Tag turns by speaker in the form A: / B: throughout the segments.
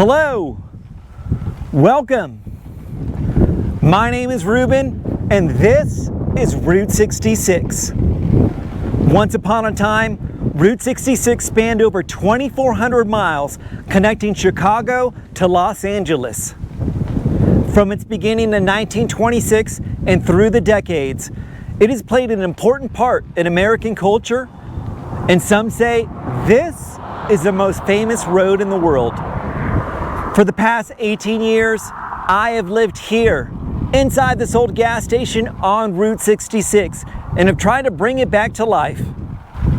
A: Hello, welcome. My name is Ruben, and this is Route 66. Once upon a time, Route 66 spanned over 2,400 miles, connecting Chicago to Los Angeles. From its beginning in 1926 and through the decades, it has played an important part in American culture, and some say this is the most famous road in the world. For the past 18 years, I have lived here, inside this old gas station on Route 66, and have tried to bring it back to life.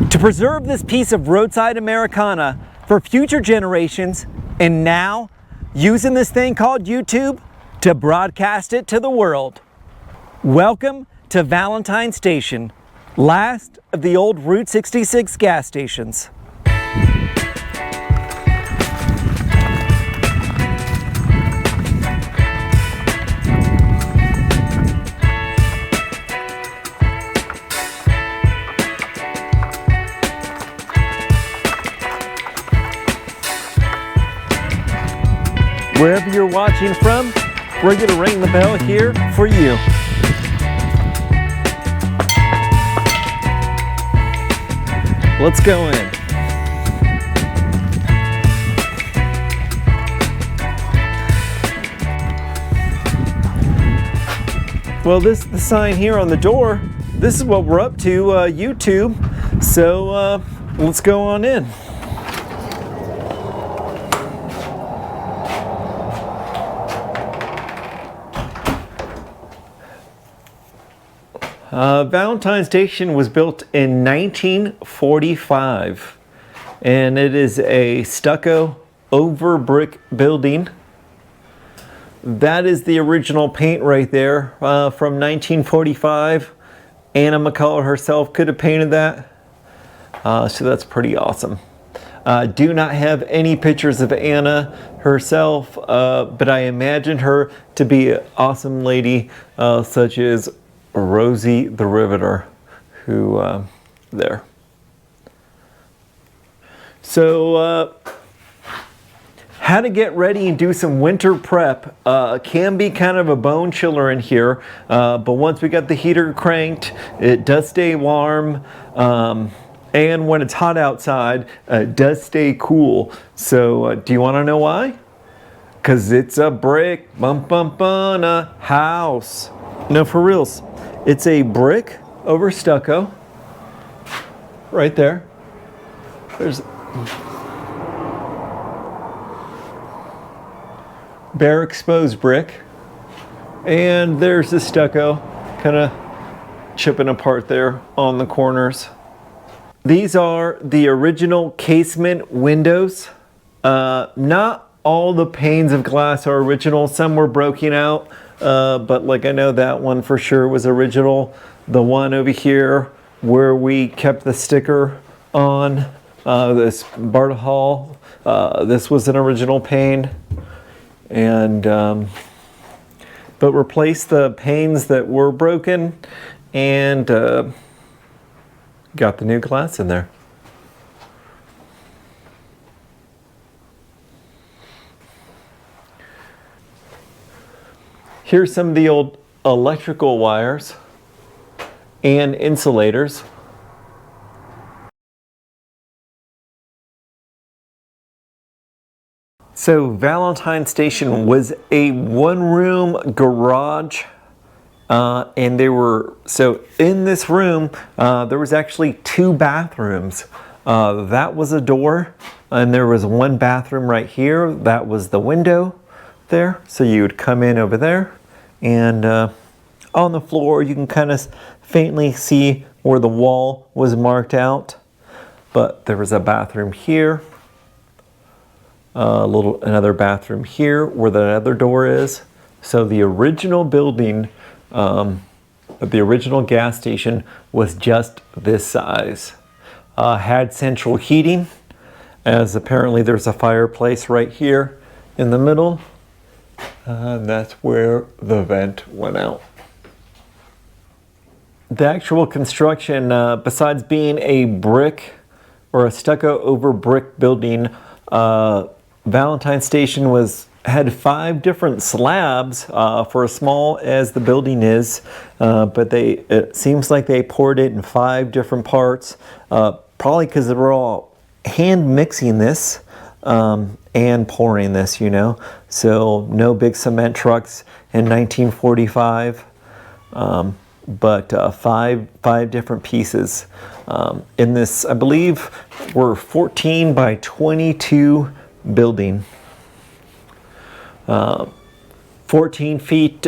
A: To preserve this piece of roadside Americana for future generations, and now, using this thing called YouTube to broadcast it to the world. Welcome to Valentine Station, last of the old Route 66 gas stations. Wherever you're watching from, we're going to ring the bell here for you. Let's go in. Well, the sign here on the door, this is what we're up to, YouTube. So let's go on in. Valentine Station was built in 1945, and it is a stucco over brick building. That is the original paint right there from 1945. Anna McCullough herself could have painted that, so that's pretty awesome. Do not have any pictures of Anna herself, but I imagine her to be an awesome lady, such as Rosie the Riveter, who there. So how to get ready and do some winter prep can be kind of a bone chiller in here, but once we got the heater cranked, it does stay warm, and when it's hot outside, it does stay cool. So do you want to know why? Because it's a brick on a house. No, for reals. It's a brick over stucco, right there. There's bare exposed brick, and there's the stucco kind of chipping apart there on the corners. These are the original casement windows. Not all the panes of glass are original. Some were broken out. But like I know that one for sure was original. The one over here where we kept the sticker on, this Barta Hall, this was an original pane. And but replaced the panes that were broken and got the new glass in there. Here's some of the old electrical wires and insulators. So Valentine Station was a one-room garage, and so in this room there was actually two bathrooms. That was a door, and there was one bathroom right here. That was the window there. So you would come in over there. And on the floor, you can kind of faintly see where the wall was marked out. But there was a bathroom here, another bathroom here where the other door is. So the original building, the original gas station was just this size. Had central heating, as apparently there's a fireplace right here in the middle. That's where the vent went out. The actual construction, besides being a brick or a stucco over brick building, Valentine Station had 5 different slabs for as small as the building is, but it seems like they poured it in 5 different parts, probably because they were all hand mixing this and pouring this, you know. So no big cement trucks in 1945, but 5 different pieces in this, I believe, were 14 by 22 building. 14 feet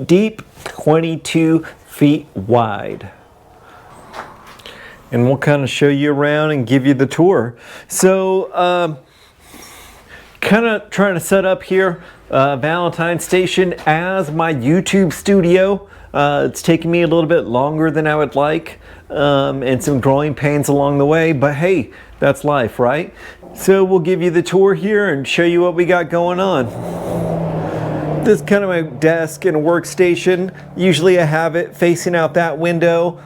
A: deep, 22 feet wide. And we'll kind of show you around and give you the tour. So kind of trying to set up here Valentine Station as my YouTube studio. It's taken me a little bit longer than I would like, and some growing pains along the way, but hey, that's life, right? So we'll give you the tour here and show you what we got going on. This is kind of my desk and workstation. Usually I have it facing out that window.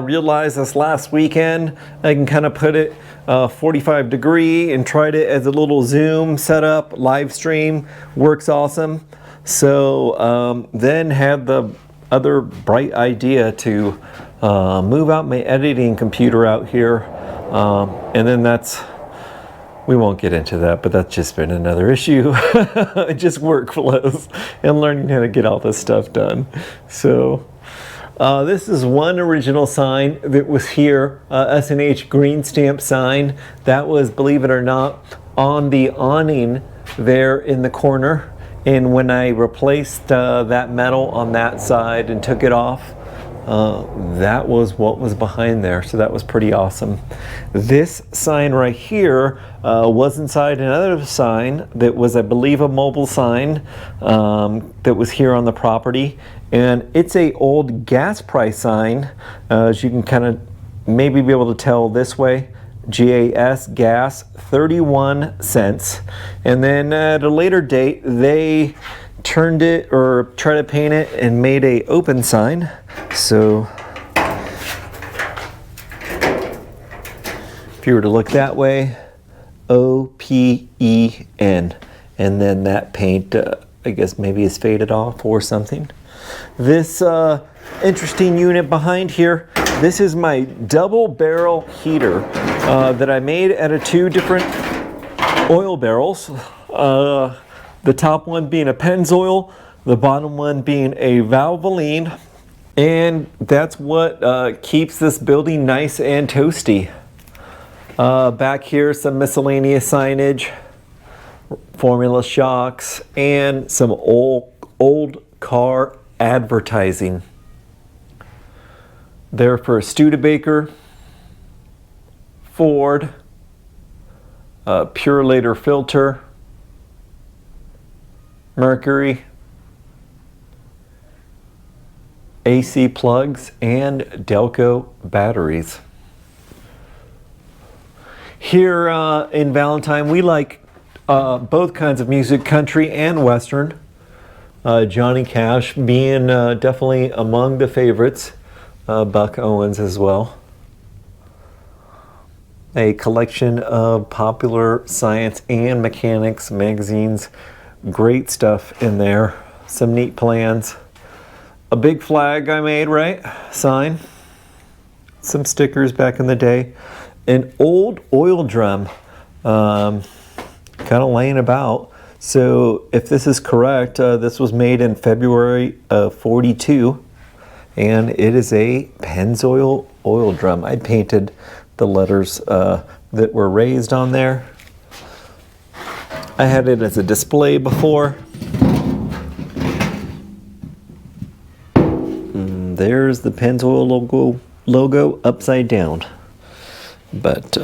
A: Realized this last weekend I can kind of put it 45 degree and tried it as a little Zoom setup, live stream, works awesome. So then had the other bright idea to move out my editing computer out here, and then we won't get into that, but that's just been another issue. Just workflows and learning how to get all this stuff done. So this is one original sign that was here, S&H green stamp sign. That was, believe it or not, on the awning there in the corner. And when I replaced that metal on that side and took it off, that was what was behind there. So that was pretty awesome. This sign right here was inside another sign that was, I believe, a mobile sign that was here on the property. And it's a old gas price sign, as you can kind of maybe be able to tell this way. GAS, gas, 31 cents. And then at a later date, they turned it or tried to paint it and made a open sign. So if you were to look that way, OPEN, and then that paint, I guess maybe is faded off or something. This interesting unit behind here, this is my double barrel heater that I made out of 2 different oil barrels. The top one being a Pennzoil, the bottom one being a Valvoline. And that's what keeps this building nice and toasty. Back here, some miscellaneous signage, formula shocks, and some old car advertising. There for Studebaker, Ford, Purelator filter, Mercury, AC plugs, and Delco batteries. Here in Valentine, we like both kinds of music, country and western. Johnny Cash being definitely among the favorites. Buck Owens as well. A collection of popular science and mechanics magazines. Great stuff in there. Some neat plans. A big flag I made, right? Sign. Some stickers back in the day. An old oil drum kind of laying about. So if this is correct, this was made in February of '42. And it is a Pennzoil oil drum. I painted the letters that were raised on there. I had it as a display before. And there's the Pennzoil logo upside down. But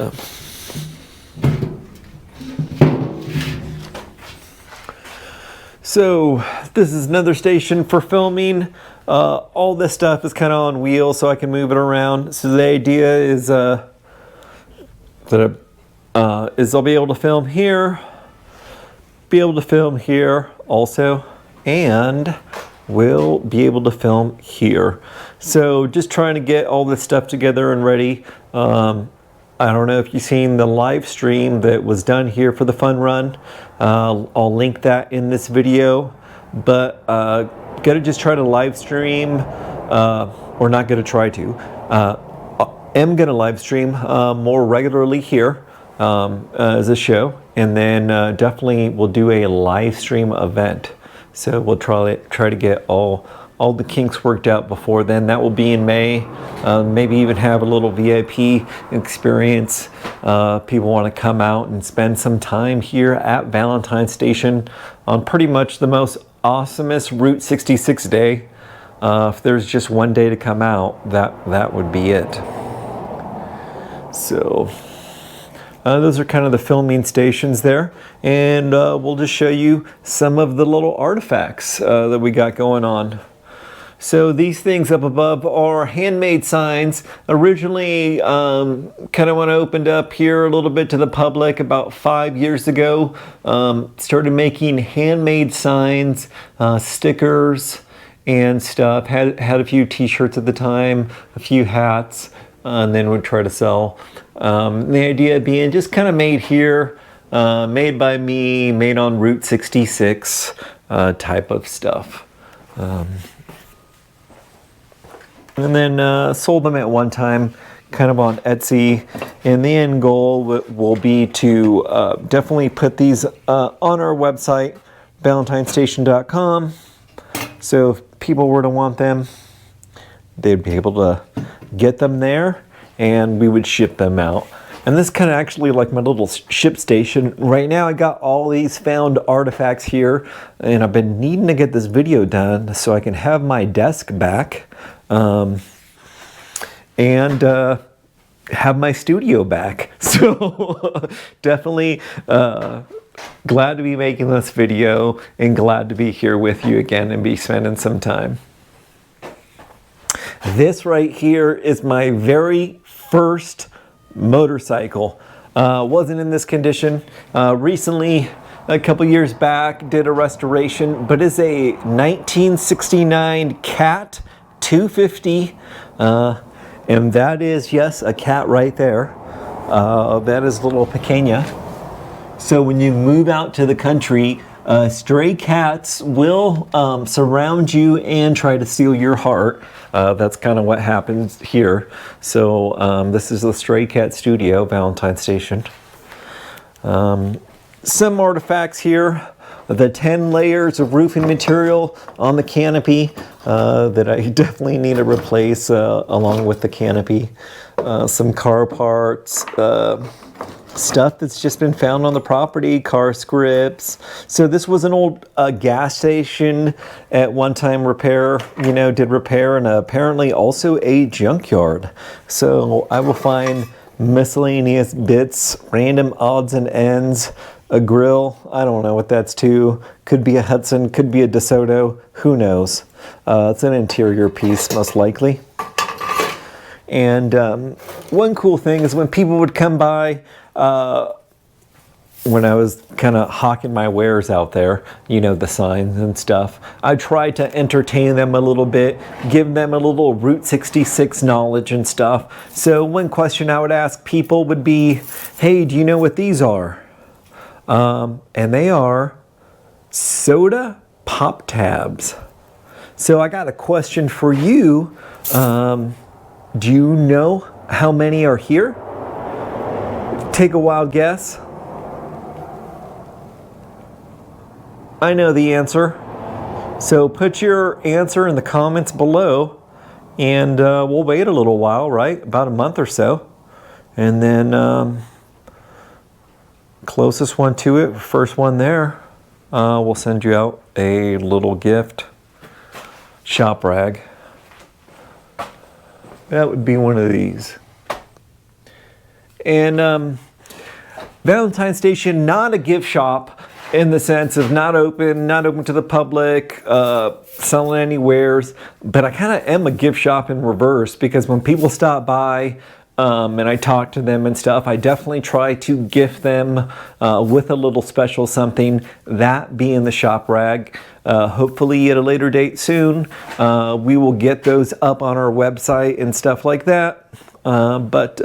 A: so this is another station for filming. All this stuff is kind of on wheels so I can move it around. So the idea is I'll be able to film here, be able to film here also, and we'll be able to film here. So just trying to get all this stuff together and ready. I don't know if you've seen the live stream that was done here for the fun run. I'll link that in this video, but gonna just try to live stream, or not gonna try to, am gonna live stream more regularly here as a show, and then definitely we'll do a live stream event. So we'll try to get all the kinks worked out before then. That will be in May. Maybe even have a little VIP experience. People want to come out and spend some time here at Valentine Station on pretty much the most awesomest Route 66 day. If there's just one day to come out, that would be it. So those are kind of the filming stations there, and we'll just show you some of the little artifacts that we got going on. So these things up above are handmade signs. Originally, kind of when I opened up here a little bit to the public about 5 years ago, started making handmade signs, stickers and stuff. Had a few t-shirts at the time, a few hats, and then would try to sell. The idea being just kind of made here, made by me, made on Route 66 type of stuff. And then sold them at one time, kind of on Etsy. And the end goal will be to definitely put these on our website, valentinestation.com. So if people were to want them, they'd be able to get them there, and we would ship them out. And this is kind of actually like my little ship station. Right now I got all these found artifacts here, and I've been needing to get this video done so I can have my desk back. And have my studio back. So definitely glad to be making this video and glad to be here with you again and be spending some time. This right here is my very first motorcycle. Wasn't in this condition. Recently, a couple years back, did a restoration, but it's a 1969 Cat 250, and that is, yes, a cat right there. That is little Pequeña. So when you move out to the country, stray cats will surround you and try to steal your heart. That's kind of what happens here. So this is the Stray Cat Studio, Valentine Station. Some artifacts here. The 10 layers of roofing material on the canopy that I definitely need to replace along with the canopy. Some car parts, stuff that's just been found on the property, car scripts. So this was an old gas station at one time did repair, and apparently also a junkyard. So I will find miscellaneous bits, random odds and ends, a grill, I don't know what that's to. Could be a Hudson, could be a DeSoto, who knows. It's an interior piece, most likely. And one cool thing is when people would come by, when I was kind of hawking my wares out there, the signs and stuff, I tried to entertain them a little bit, give them a little Route 66 knowledge and stuff. So one question I would ask people would be, hey, do you know what these are? And they are soda pop tabs. So I got a question for you. Do you know how many are here? Take a wild guess. I know the answer. So put your answer in the comments below, and we'll wait a little while, right? About a month or so. And then closest one to it, first one there, we'll send you out a little gift shop rag. That would be one of these. And Valentine Station, not a gift shop in the sense of not open to the public, selling any wares, but I kind of am a gift shop in reverse, because when people stop by, and I talk to them and stuff, I definitely try to gift them with a little special something, that being the shop rag. Hopefully at a later date soon, we will get those up on our website and stuff like that. But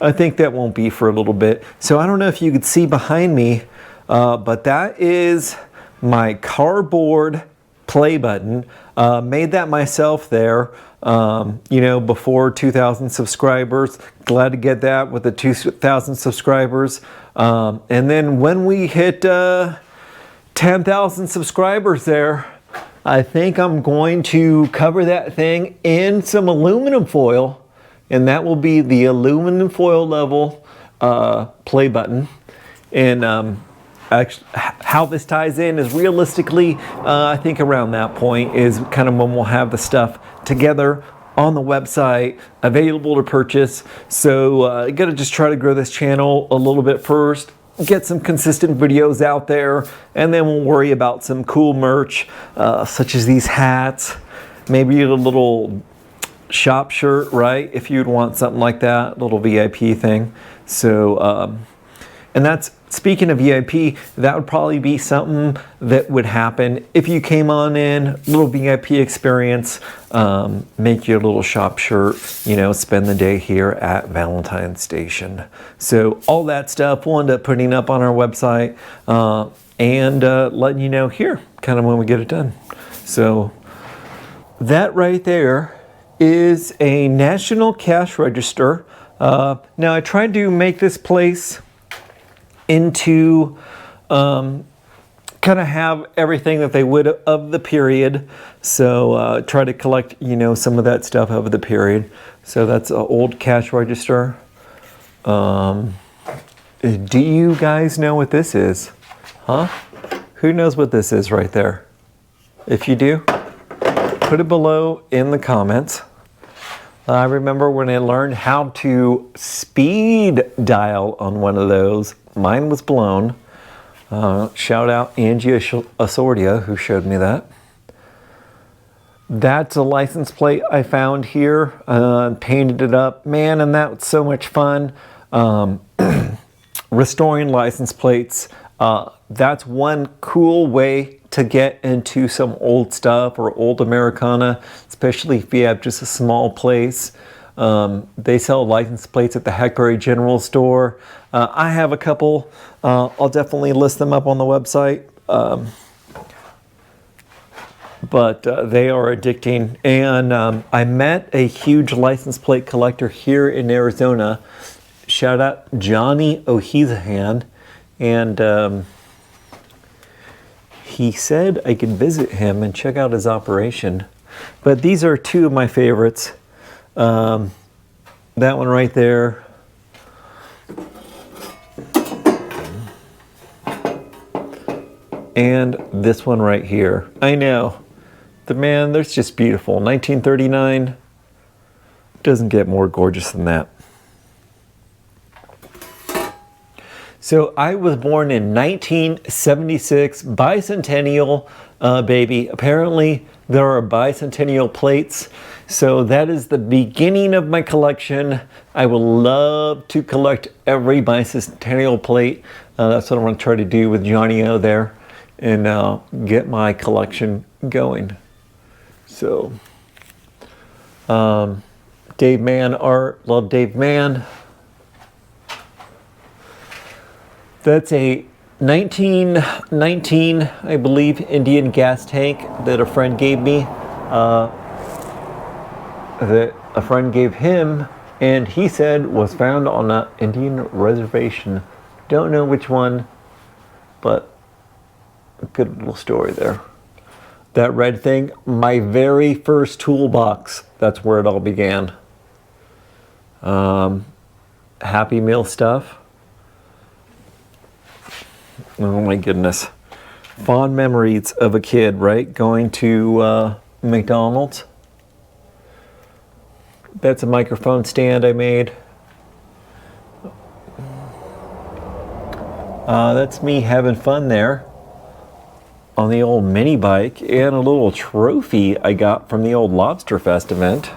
A: I think that won't be for a little bit. So I don't know if you could see behind me, but that is my cardboard play button. Made that myself there, you know, before 2,000 subscribers. Glad to get that with the 2,000 subscribers. And then when we hit 10,000 subscribers there, I think I'm going to cover that thing in some aluminum foil, and that will be the aluminum foil level play button. And actually, how this ties in is realistically, I think around that point is kind of when we'll have the stuff together on the website available to purchase. So I gotta just try to grow this channel a little bit first, get some consistent videos out there, and then we'll worry about some cool merch, such as these hats, maybe a little shop shirt, right? If you'd want something like that, little VIP thing. So, and that's, speaking of VIP, that would probably be something that would happen if you came on in, little VIP experience, make your little shop shirt, you know, spend the day here at Valentine Station. So all that stuff we'll end up putting up on our website, and letting you know here, kind of when we get it done. So that right there is a national cash register. Now I tried to make this place into kind of have everything that they would of the period. So try to collect, you know, some of that stuff of the period. So that's an old cash register. Do you guys know what this is? Huh? Who knows what this is right there? If you do, put it below in the comments. I remember when I learned how to speed dial on one of those, mine was blown. Shout out Angie Asordia who showed me that. That's a license plate I found here, painted it up. Man, and that was so much fun. Restoring license plates, that's one cool way to get into some old stuff or old Americana, especially if you have just a small place. They sell license plates at the Hackberry General Store. I have a couple. I'll definitely list them up on the website. But they are addicting. And I met a huge license plate collector here in Arizona. Shout out Johnny O'Heasahan. And he said I could visit him and check out his operation. But these are two of my favorites. That one right there. And this one right here. I know. Man, that's just beautiful. 1939. Doesn't get more gorgeous than that. So I was born in 1976, bicentennial baby. Apparently there are bicentennial plates. So that is the beginning of my collection. I would love to collect every bicentennial plate. That's what I'm going to try to do with Johnny O there, and get my collection going. So Dave Mann art, love Dave Mann. That's a 1919, I believe, Indian gas tank that a friend gave me. That a friend gave him, and he said was found on an Indian reservation. Don't know which one, but a good little story there. That red thing, my very first toolbox. That's where it all began. Happy Meal stuff. Oh my goodness. Fond memories of a kid, right? Going to McDonald's. That's a microphone stand I made. That's me having fun there on the old mini bike, and a little trophy I got from the old Lobster Fest event.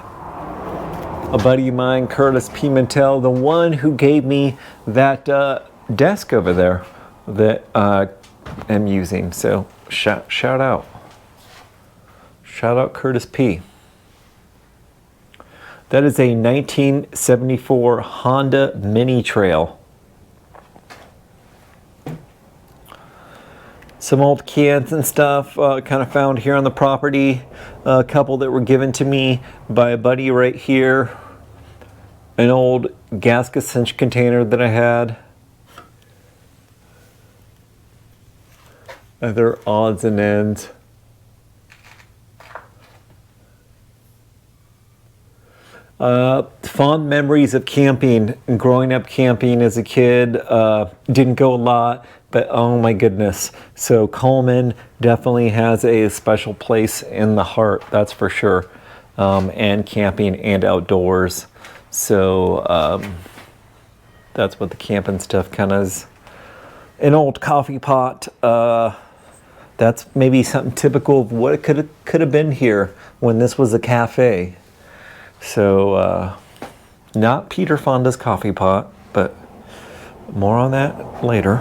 A: A buddy of mine, Curtis Pimentel, the one who gave me that desk over there that I'm using. So shout out. Shout out Curtis P. That is a 1974 Honda Mini Trail. Some old cans and stuff kind of found here on the property. A couple that were given to me by a buddy right here. An old gasket cinch container that I had. Other odds and ends. Fond memories of camping and growing up camping as a kid. Didn't go a lot, but oh my goodness. So Coleman definitely has a special place in the heart, that's for sure. And camping and outdoors. So that's what the camping stuff kind of is. An old coffee pot. That's maybe something typical of what it could have been here when this was a cafe. So not Peter Fonda's coffee pot, but more on that later.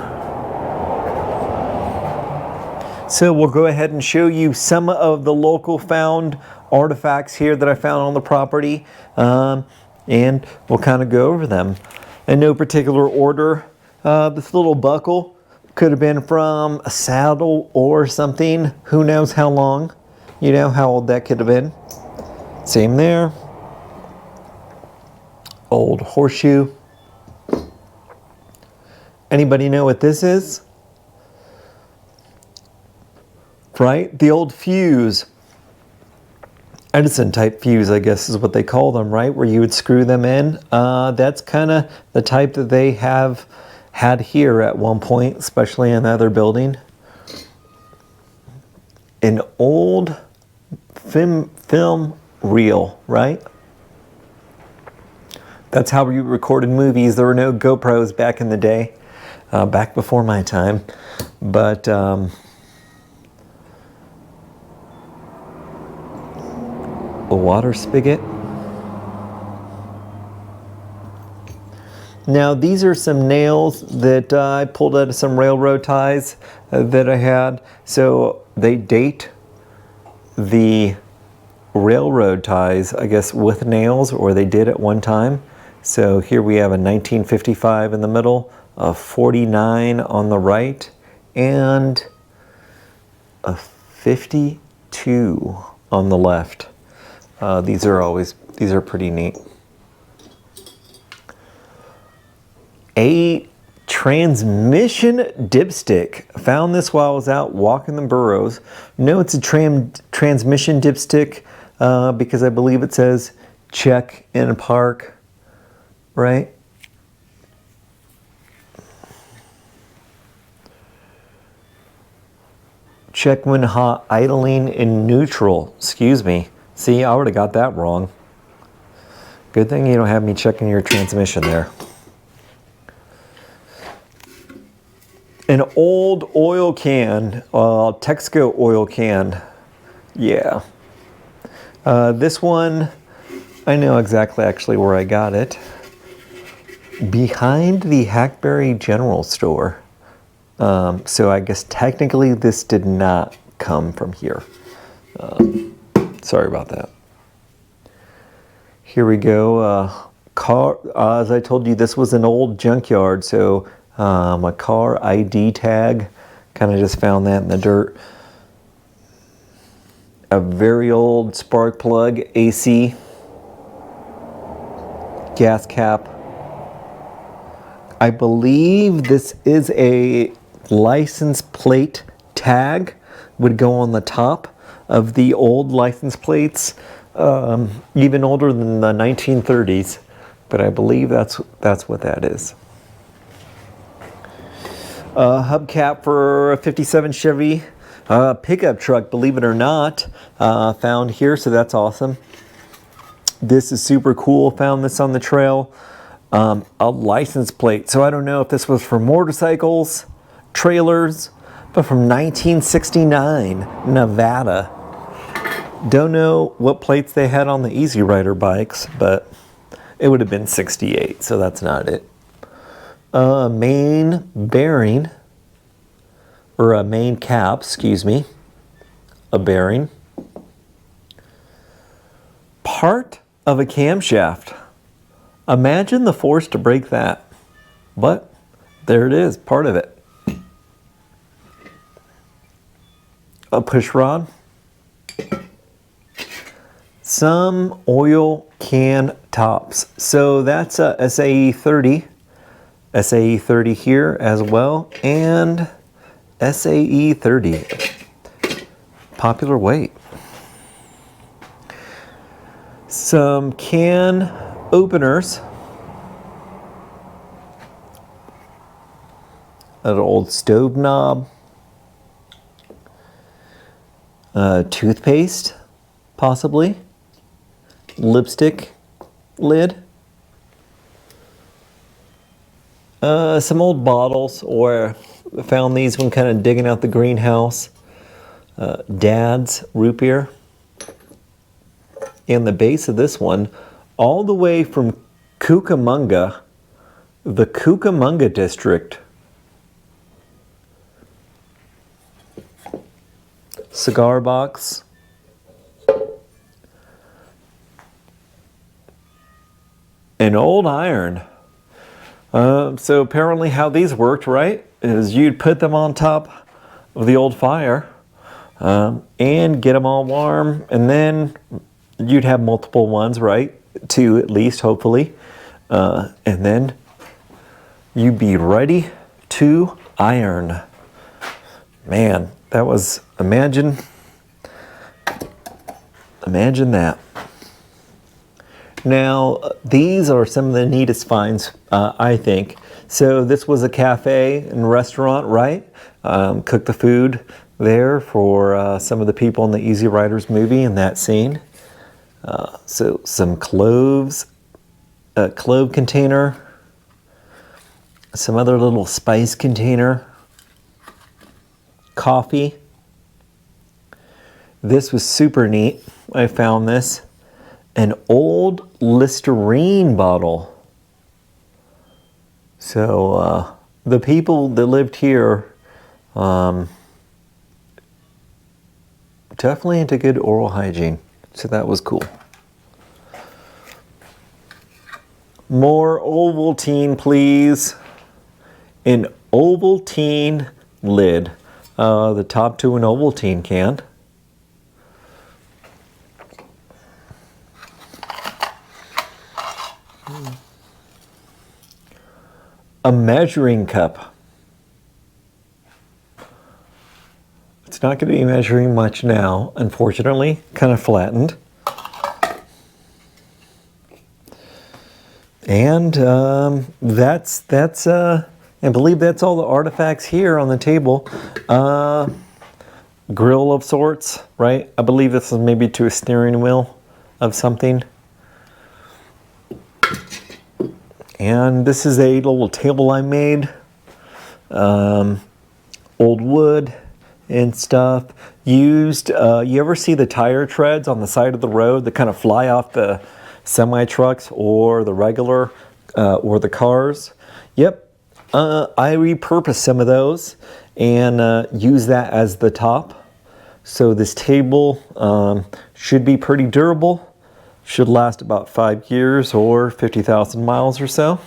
A: So we'll go ahead and show you some of the local found artifacts here that I found on the property, and we'll kind of go over them in no particular order. This little buckle could have been from a saddle or something. Who knows how long? You know how old that could have been. Same there. Old horseshoe. Anybody know what this is? Right? The old fuse. Edison type fuse, I guess is what they call them, right? Where you would screw them in. That's kind of the type that they have had here at one point, especially in the other building. An old film reel, right? That's how we recorded movies. There were no GoPros back in the day, back before my time. But a water spigot. Now these are some nails that I pulled out of some railroad ties that I had. So they date the railroad ties, I guess, with nails, or they did at one time. So here we have a 1955 in the middle, a 49 on the right, and a 52 on the left. These are pretty neat. A transmission dipstick. Found this while I was out walking the burrows. No, it's a transmission dipstick because I believe it says check in park, right? Check when hot, idling in neutral. Excuse me. See, I would have got that wrong. Good thing you don't have me checking your transmission there. An old oil can, Texaco oil can. Yeah. This one, I know exactly actually where I got it. Behind the Hackberry General Store. So I guess technically this did not come from here. Sorry about that. Here we go. Car. As I told you, this was an old junkyard, so my car ID tag. Kind of just found that in the dirt. A very old spark plug AC. Gas cap. I believe this is a license plate tag. Would go on the top of the old license plates, even older than the 1930s, but I believe that's what that is. Hubcap for a 57 Chevy pickup truck, believe it or not, found here, so that's awesome. This is super cool, found this on the trail. A license plate, so I don't know if this was for motorcycles, trailers, but from 1969, Nevada. Don't know what plates they had on the Easy Rider bikes, but it would have been 68, so that's not it. Main bearing, or a main cap, excuse me, a bearing. Part of a camshaft. Imagine the force to break that. But there it is, part of it. A push rod. Some oil can tops. So that's a SAE 30. SAE 30 here as well. And SAE 30. Popular weight. Some can openers. An old stove knob. Toothpaste, possibly. Lipstick lid. Some old bottles, or I found these when kind of digging out the greenhouse. Dad's root beer. And the base of this one, all the way from Cucamonga, the Cucamonga district. Cigar box. An old iron. So apparently how these worked, right, is you'd put them on top of the old fire and get them all warm, and then you'd have multiple ones, right? 2 at least, hopefully. And then you'd be ready to iron. Man, that was, imagine that. Now, these are some of the neatest finds, I think. So this was a cafe and restaurant, right? Cooked the food there for some of the people in the Easy Riders movie in that scene. So some cloves, a clove container, some other little spice container, coffee. This was super neat. I found this. An old Listerine bottle. So the people that lived here definitely into good oral hygiene. So that was cool. More Ovaltine, please. An Ovaltine lid. The top to an Ovaltine can. A measuring cup. It's not going to be measuring much now, unfortunately. Kind of flattened. And I believe that's all the artifacts here on the table. Grill of sorts, right? I believe this is maybe to a steering wheel of something. And this is a little table I made. Old wood and stuff. Used, you ever see the tire treads on the side of the road that kind of fly off the semi-trucks or the regular, or the cars? Yep. I repurposed some of those and use that as the top. So this table should be pretty durable. Should last about 5 years or 50,000 miles or so.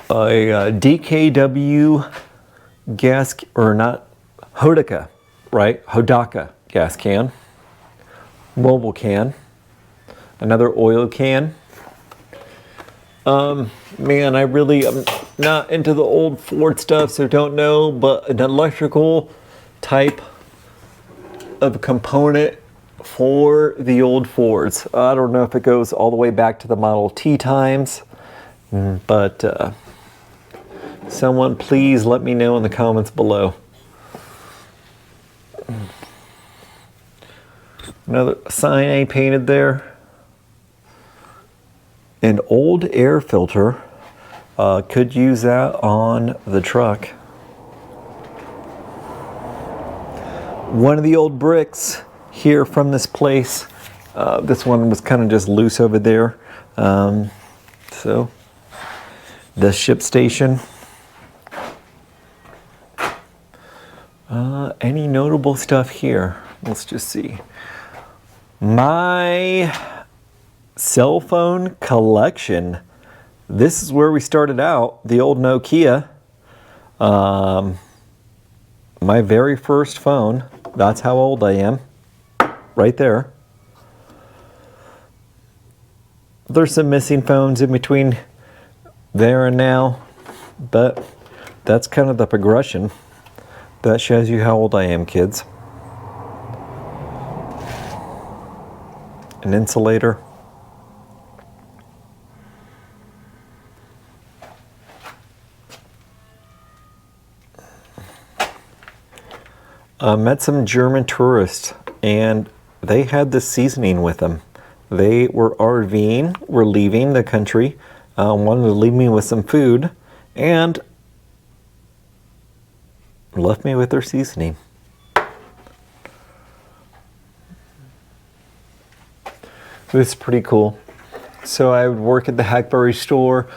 A: A DKW gas, or not, Hodaka, right? Hodaka gas can. Mobile can. Another oil can. Man, I'm not into the old Ford stuff, so don't know, but an electrical type of component for the old Fords. I don't know if it goes all the way back to the Model T times, but someone please let me know in the comments below. Another sign I painted there. An old air filter. Could use that on the truck. One of the old bricks here from this place. This one was kind of just loose over there. So the ship station. Any notable stuff here? Let's just see. My cell phone collection. This is where we started out, the old Nokia. My very first phone. That's how old I am. Right there. There's some missing phones in between there and now, but that's kind of the progression. That shows you how old I am, kids. An insulator. Met some German tourists, and they had this seasoning with them. They were RVing, were leaving the country, wanted to leave me with some food, and left me with their seasoning. This is pretty cool. So I would work at the Hackberry store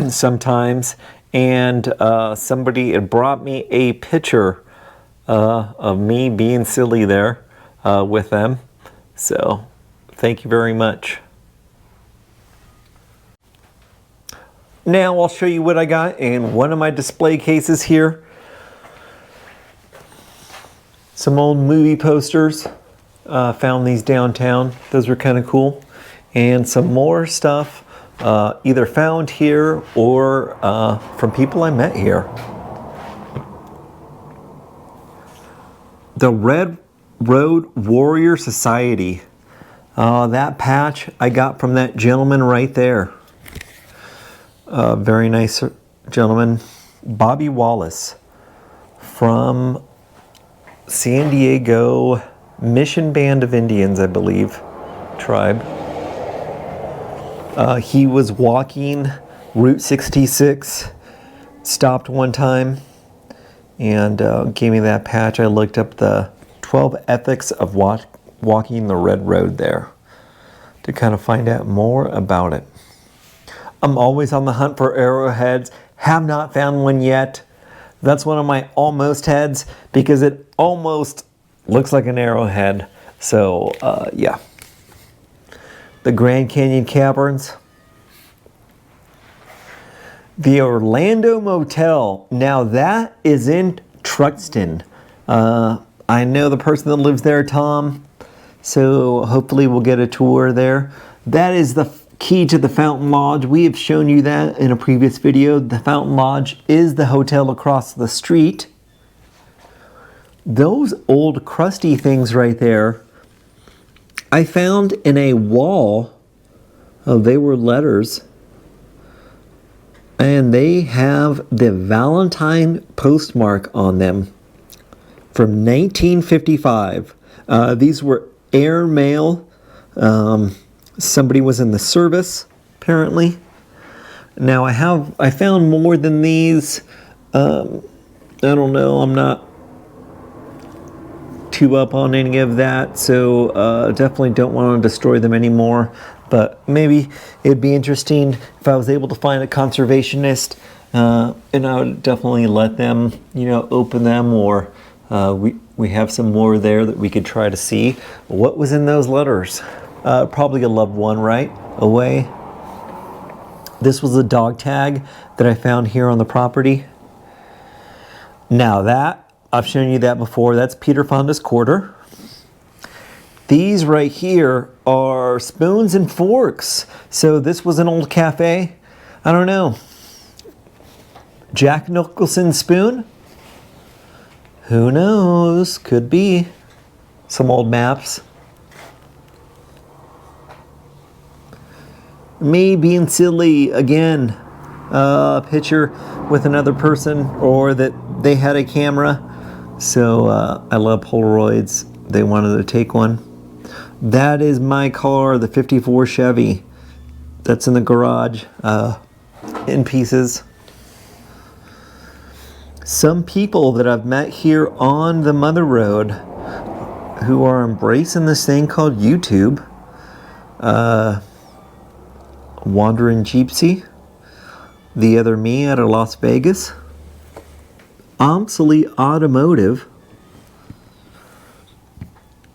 A: sometimes, and somebody had brought me a picture of me being silly there with them. So thank you very much. Now I'll show you what I got in one of my display cases here. Some old movie posters. Found these downtown. Those were kind of cool. And some more stuff either found here or from people I met here. The Red Road Warrior Society. That patch I got from that gentleman right there. Very nice gentleman. Bobby Wallace from San Diego Mission Band of Indians, I believe, tribe. He was walking Route 66, stopped one time, and gave me that patch. I looked up the 12 ethics of walking the red road there to kind of find out more about it. I'm always on the hunt for arrowheads. Have not found one yet. That's one of my almost heads because it almost looks like an arrowhead. So yeah. The Grand Canyon Caverns. The Orlando Motel. Now that is in Truxton. I know the person that lives there, Tom. So hopefully we'll get a tour there. That is the key to the Fountain Lodge. We have shown you that in a previous video. The Fountain Lodge is the hotel across the street. Those old crusty things right there, I found in a wall. Oh, they were letters. And they have the Valentine postmark on them from 1955. These were air mail. Somebody was in the service, apparently. Now I found more than these. I don't know. I'm not too up on any of that, so definitely don't want to destroy them anymore. But maybe it'd be interesting if I was able to find a conservationist, and I would definitely let them, open them, or we have some more there that we could try to see. What was in those letters? Probably a loved one, right? Away. This was a dog tag that I found here on the property. Now that, I've shown you that before, that's Peter Fonda's quarter. These right here are spoons and forks. So this was an old cafe. I don't know. Jack Nicholson spoon? Who knows? Could be. Some old maps. Me being silly again. A picture with another person, or that they had a camera. So I love Polaroids. They wanted to take one. That is my car, the 54 Chevy. That's in the garage, in pieces. Some people that I've met here on the Mother Road who are embracing this thing called YouTube. Wandering Gypsy. The Other Me out of Las Vegas. Obsolete Automotive.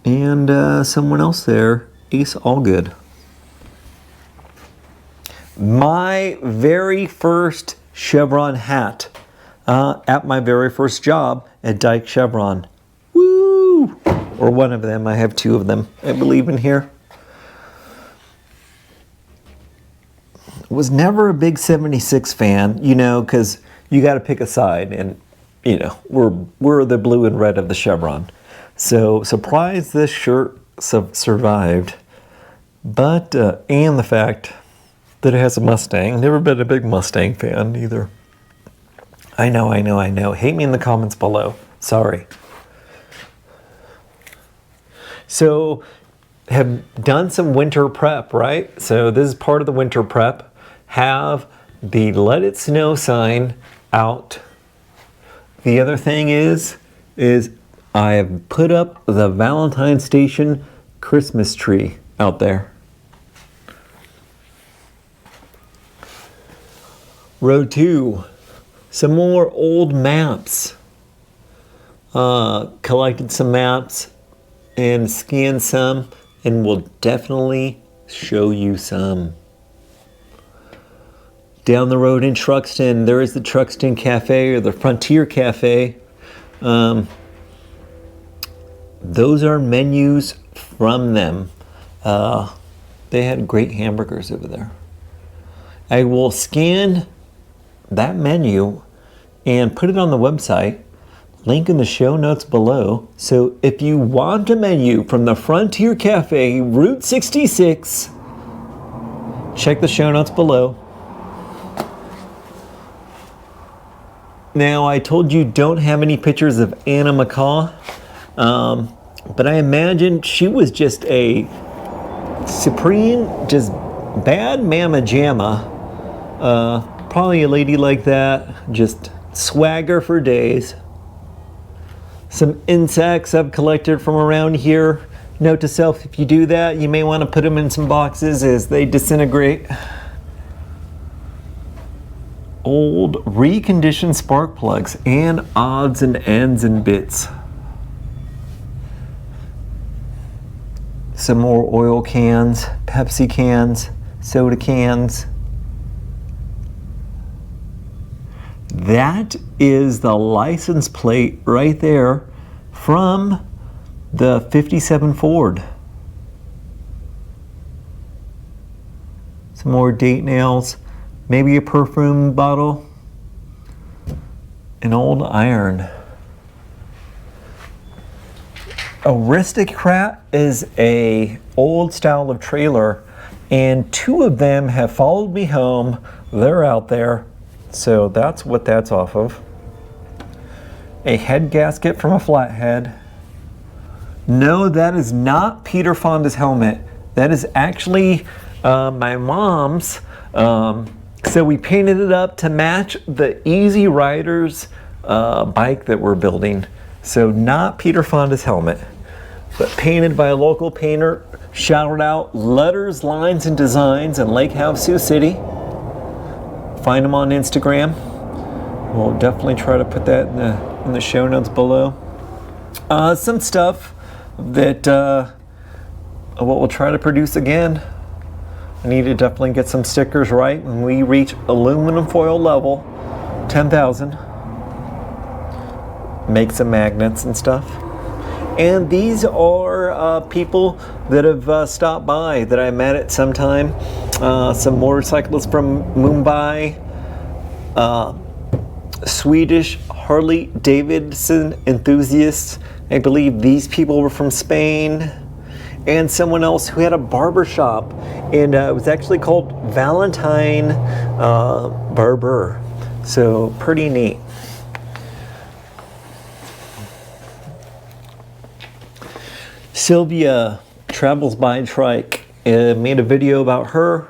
A: and someone else there, Ace Allgood. My very first Chevron hat at my very first job at Dyke Chevron. Woo! Or one of them. I have two of them, I believe, in here. Was never a big 76 fan, you know, because you got to pick a side, and you know, we're the blue and red of the Chevron. So surprised this shirt survived, but and the fact that it has a Mustang. Never been a big Mustang fan either. I know. Hate me in the comments below. Sorry. So have done some winter prep, right? So this is part of the winter prep. Have the Let It Snow sign out. The other thing is I have put up the Valentine Station Christmas tree out there. Row 2, some more old maps. Collected some maps and scanned some, and will definitely show you some. Down the road in Truxton, there is the Truxton Cafe, or the Frontier Cafe. Those are menus from them. They had great hamburgers over there. I will scan that menu and put it on the website. Link in the show notes below. So if you want a menu from the Frontier Cafe, Route 66, check the show notes below. Now, I told you don't have any pictures of Anna McCaw, but I imagine she was just a supreme, just bad mamma jamma. Probably a lady like that, just swagger for days. Some insects I've collected from around here. Note to self, if you do that, you may want to put them in some boxes as they disintegrate. Old reconditioned spark plugs and odds and ends and bits. Some more oil cans, Pepsi cans, soda cans. That is the license plate right there from the 57 Ford. Some more date nails. Maybe a perfume bottle, an old iron. Aristocrat is a old style of trailer, and two of them have followed me home. They're out there, so that's what that's off of. A head gasket from a flathead. No, that is not Peter Fonda's helmet. That is actually my mom's. So we painted it up to match the Easy Riders bike that we're building. So not Peter Fonda's helmet, but painted by a local painter. Shouted out Letters, Lines, and Designs in Lake Havasu City. Find them on Instagram. We'll definitely try to put that in the show notes below. Some stuff that what we'll try to produce again. I need to definitely get some stickers right when we reach aluminum foil level 10,000. Make some magnets and stuff. And these are people that have stopped by that I met at some time. Some motorcyclists from Mumbai, Swedish Harley Davidson enthusiasts. I believe these people were from Spain. And someone else who had a barber shop, and it was actually called Valentine Barber. So pretty neat. Sylvia travels by trike. Made a video about her,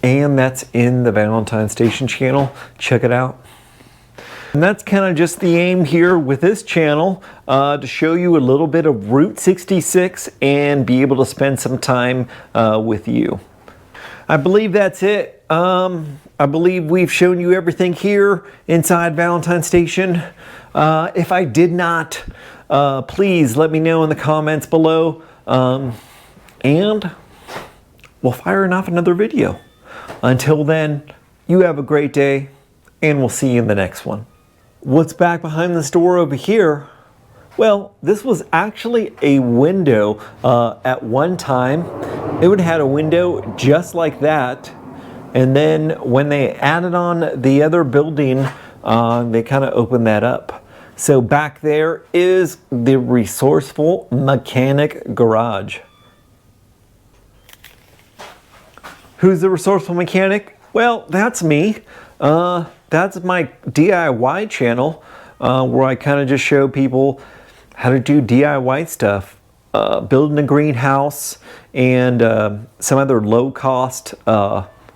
A: and that's in the Valentine Station channel. Check it out. And that's kind of just the aim here with this channel, to show you a little bit of Route 66 and be able to spend some time with you. I believe that's it. I believe we've shown you everything here inside Valentine Station. If I did not, please let me know in the comments below. And we'll fire off another video. Until then, you have a great day, and we'll see you in the next one. What's back behind this door over here? Well, this was actually a window. At one time, it would have had a window just like that. And then when they added on the other building, they kind of opened that up. So back there is the Resourceful Mechanic Garage. Who's the Resourceful Mechanic? Well, that's me. That's my DIY channel, where I kind of just show people how to do DIY stuff. Building a greenhouse and some other low-cost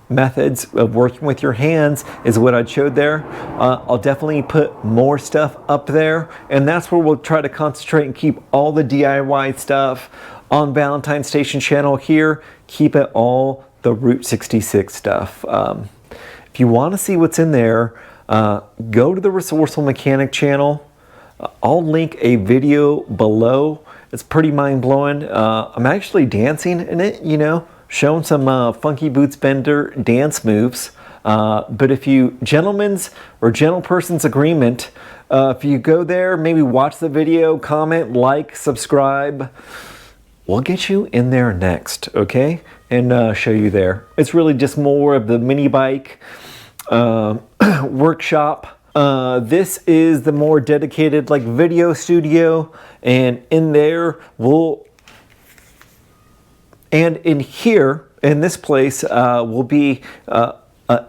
A: methods of working with your hands is what I showed there. I'll definitely put more stuff up there, and that's where we'll try to concentrate and keep all the DIY stuff on Valentine Station channel here. Keep it all the Route 66 stuff. If you want to see what's in there, go to the Resourceful Mechanic channel. I'll link a video below. It's pretty mind-blowing. I'm actually dancing in it, you know, showing some funky boots bender dance moves. But if you, gentlemen's or gentleperson's agreement, if you go there, maybe watch the video, comment, like, subscribe, we'll get you in there next, okay? And show you there. It's really just more of the mini bike workshop. This is the more dedicated like video studio, and in there and in here in this place will be an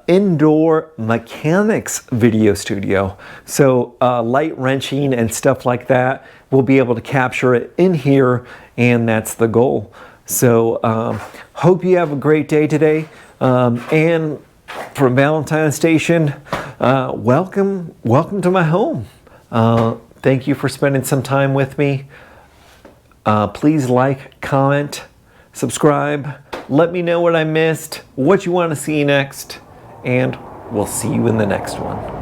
A: indoor mechanics video studio. So light wrenching and stuff like that, we'll be able to capture it in here, and that's the goal. So hope you have a great day today, and from Valentine Station, welcome to my home. Thank you for spending some time with me. Please like, comment, subscribe. Let me know what I missed, what you want to see next, and we'll see you in the next one.